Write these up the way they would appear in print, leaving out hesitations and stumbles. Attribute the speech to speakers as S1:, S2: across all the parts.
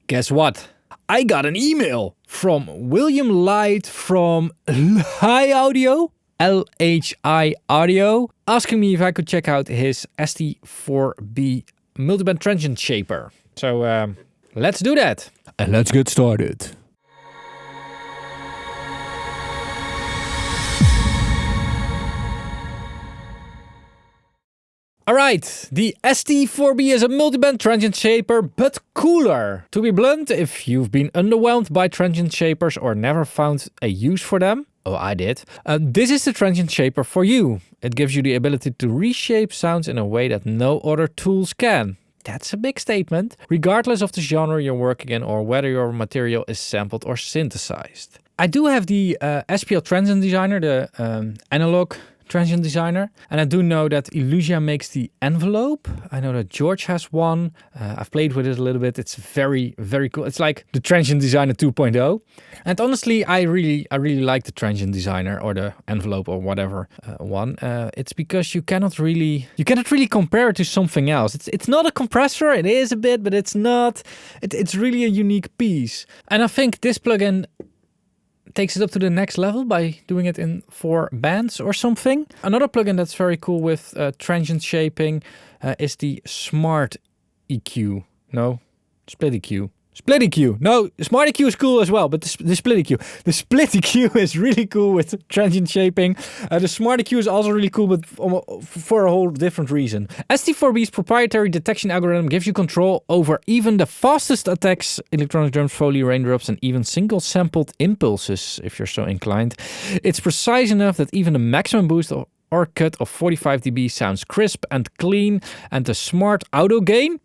S1: guess what? I got an email from William Light from LHI Audio, LHI Audio, asking me if I could check out his ST4B multiband transient shaper. So let's do that. And let's get started. Alright, the ST4B is a multiband transient shaper, but cooler. To be blunt, if you've been underwhelmed by transient shapers or never found a use for them, oh I did, this is the transient shaper for you. It gives you the ability to reshape sounds in a way that no other tools can. That's a big statement, regardless of the genre you're working in or whether your material is sampled or synthesized. I do have the SPL Transient Designer, the analog Transient Designer, and I do know that Illusia makes the envelope. I know that George has one. I've played with it a little bit. It's very, very cool. It's like the Transient Designer 2.0. And honestly, I really like the Transient Designer or the envelope or whatever one. It's because you cannot really compare it to something else. It's not a compressor. It is a bit, but it's not. It's really a unique piece. And I think this plugin takes it up to the next level by doing it in 4 bands or something. Another plugin that's very cool with transient shaping is the Smart EQ. No, Split EQ. Split EQ. No, Smart EQ is cool as well, but the Split EQ. The Split EQ is really cool with transient shaping. The Smart EQ is also really cool, but for a whole different reason. ST4B's proprietary detection algorithm gives you control over even the fastest attacks, electronic drums, Foley, raindrops, and even single sampled impulses, if you're so inclined. It's precise enough that even the maximum boost or cut of 45 dB sounds crisp and clean, and the Smart Auto Gain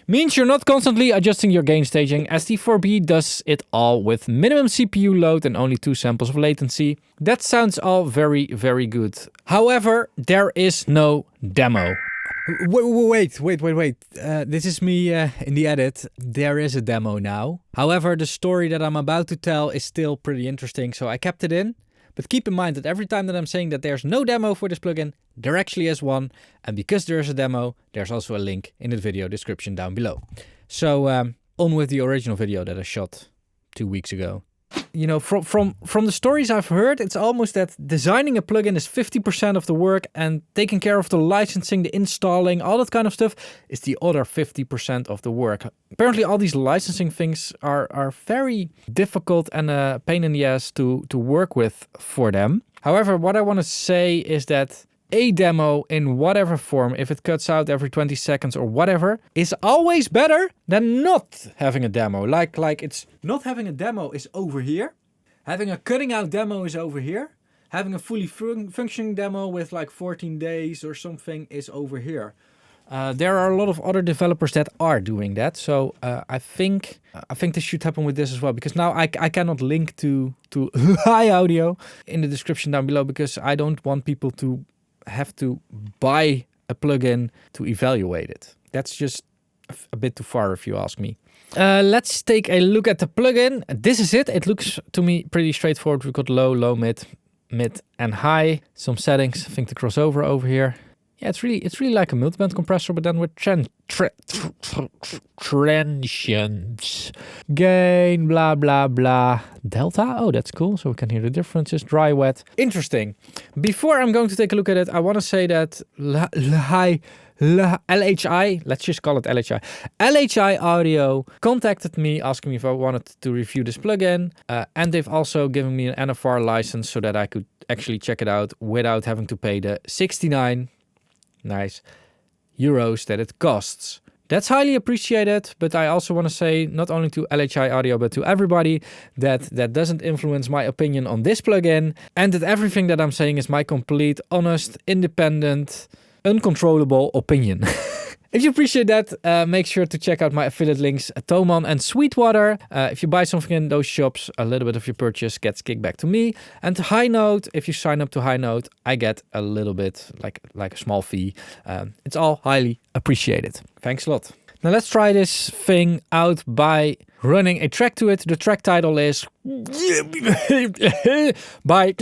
S1: means you're not constantly adjusting your gain staging. ST4B does it all with minimum CPU load and only 2 samples of latency. That sounds all very, very good. However, there is no demo. Wait. This is me in the edit. There is a demo now. However, the story that I'm about to tell is still pretty interesting, so I kept it in. But keep in mind that every time that I'm saying that there's no demo for this plugin, there actually is one. And because there is a demo, there's also a link in the video description down below. So on with the original video that I shot 2 weeks ago. You know, from the stories I've heard, it's almost that designing a plugin is 50% of the work and taking care of the licensing, the installing, all that kind of stuff is the other 50% of the work. Apparently all these licensing things are very difficult and a pain in the ass to work with for them. However, what I want to say is that a demo in whatever form, if it cuts out every 20 seconds or whatever, is always better than not having a demo. Like it's not having a demo is over here. Having a cutting out demo is over here. Having a fully functioning demo with like 14 days or something is over here. There are a lot of other developers that are doing that. So I think this should happen with this as well. Because now I cannot link to LHI Audio in the description down below, because I don't want people to have to buy a plugin to evaluate it. That's just a bit too far if you ask me. Let's take a look at the plugin. This is it. It looks to me pretty straightforward. We've got low, mid, and high. Some settings. I think the crossover over here. Yeah, it's really like a multiband compressor, but then with transients. Gain, blah, blah, blah. Delta? Oh, that's cool. So we can hear the differences. Dry, wet. Interesting. Before I'm going to take a look at it, I want to say that LHI, let's just call it LHI. LHI Audio contacted me asking me if I wanted to review this plugin. And they've also given me an NFR license so that I could actually check it out without having to pay the 69 euros that it costs. That's highly appreciated, but I also want to say not only to LHI Audio but to everybody that doesn't influence my opinion on this plugin, and that everything that I'm saying is my complete, honest, independent, uncontrollable opinion. If you appreciate that, make sure to check out my affiliate links at Thomann and Sweetwater. If you buy something in those shops, a little bit of your purchase gets kicked back to me. And High Note, if you sign up to High Note, I get a little bit, like a small fee. It's all highly appreciated. Thanks a lot. Now let's try this thing out by running a track to it. The track title is by...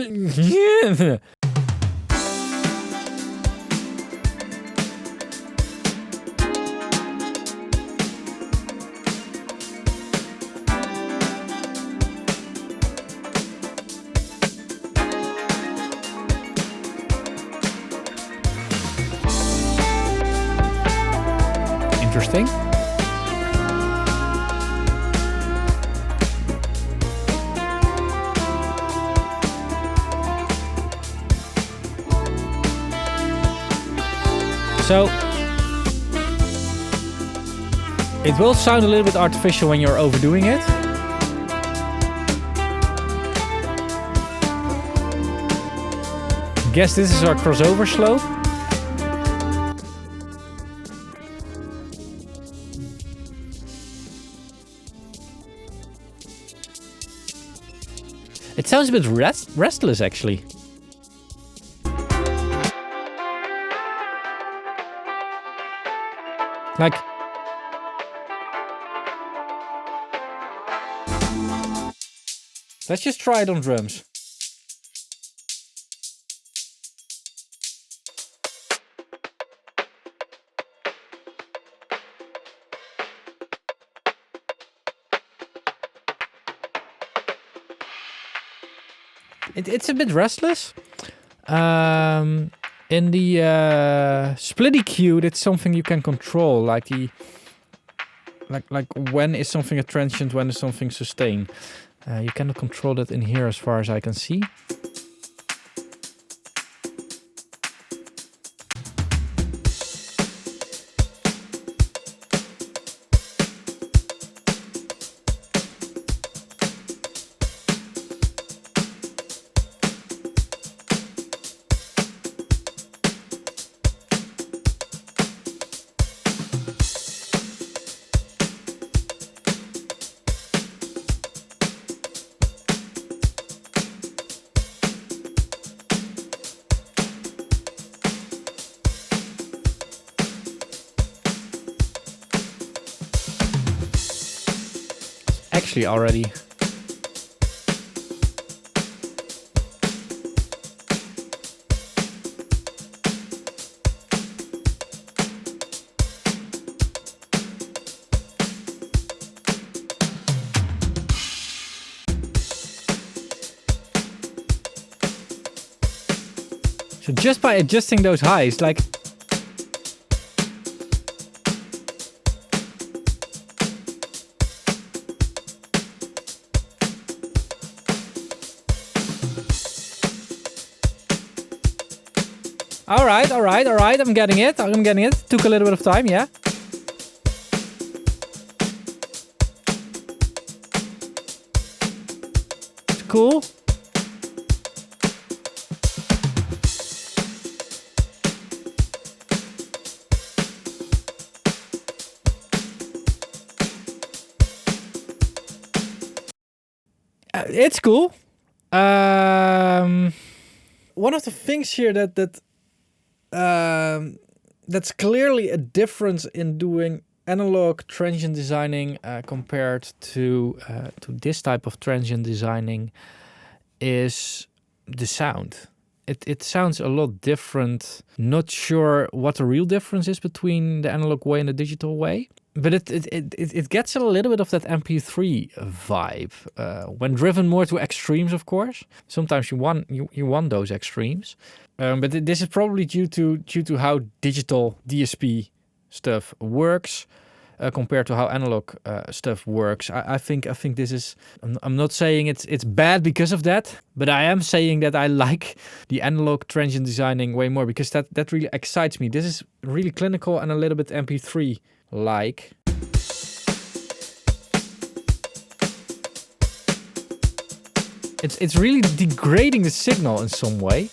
S1: So it will sound a little bit artificial when you're overdoing it. Guess this is our crossover slope. It sounds a bit restless, actually. Like... Let's just try it on drums. It's a bit restless. In the split EQ, it's something you can control, like the like when is something a transient, when is something sustained. You cannot control that in here as far as I can see. Actually already. So just by adjusting those highs, like All right, I'm getting it. Took a little bit of time, yeah. It's cool. It's cool. One of the things here that's clearly a difference in doing analog transient designing compared to this type of transient designing is the sound. It sounds a lot different. Not sure what the real difference is between the analog way and the digital way, but it gets a little bit of that MP3 vibe when driven more to extremes. Of course, sometimes you want those extremes, but this is probably due to how digital DSP stuff works. Compared to how analog stuff works. I think this is... I'm not saying it's bad because of that, but I am saying that I like the analog transient designing way more because that really excites me. This is really clinical and a little bit MP3-like. It's really degrading the signal in some way.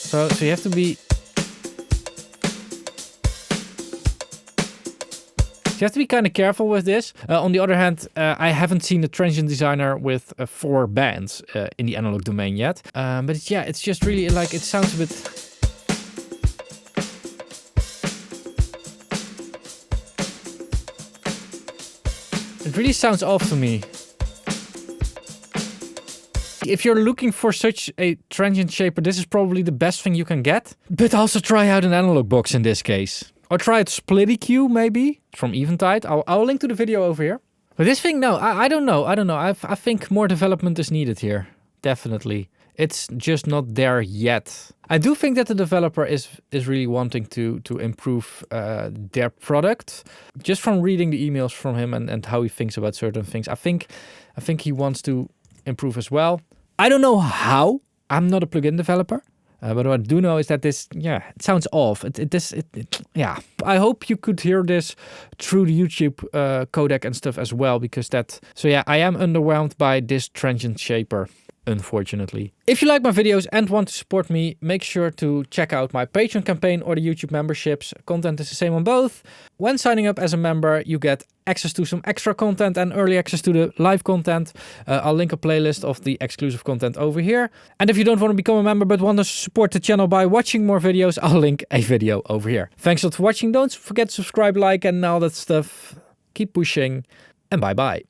S1: So you have to be... You have to be kind of careful with this. On the other hand, I haven't seen a transient designer with 4 bands in the analog domain yet. But yeah, it's just really like, it sounds a bit... It really sounds off to me. If you're looking for such a transient shaper, this is probably the best thing you can get. But also try out an analog box in this case. Or try it split EQ maybe from Eventide. I'll link to the video over here. But this thing, no, I don't know. I think more development is needed here. Definitely. It's just not there yet. I do think that the developer is really wanting to improve their product. Just from reading the emails from him and how he thinks about certain things, I think he wants to improve as well. I don't know how. I'm not a plugin developer. But what I do know is that this, it sounds off. I hope you could hear this through the YouTube codec and stuff as well, because I am underwhelmed by this Transient Shaper, unfortunately. If you like my videos and want to support me, make sure to check out my Patreon campaign or the YouTube memberships. Content is the same on both. When signing up as a member, you get access to some extra content and early access to the live content. I'll link a playlist of the exclusive content over here. And if you don't want to become a member but want to support the channel by watching more videos, I'll link a video over here. Thanks a lot for watching. Don't forget to subscribe, like, and all that stuff. Keep pushing, and bye-bye.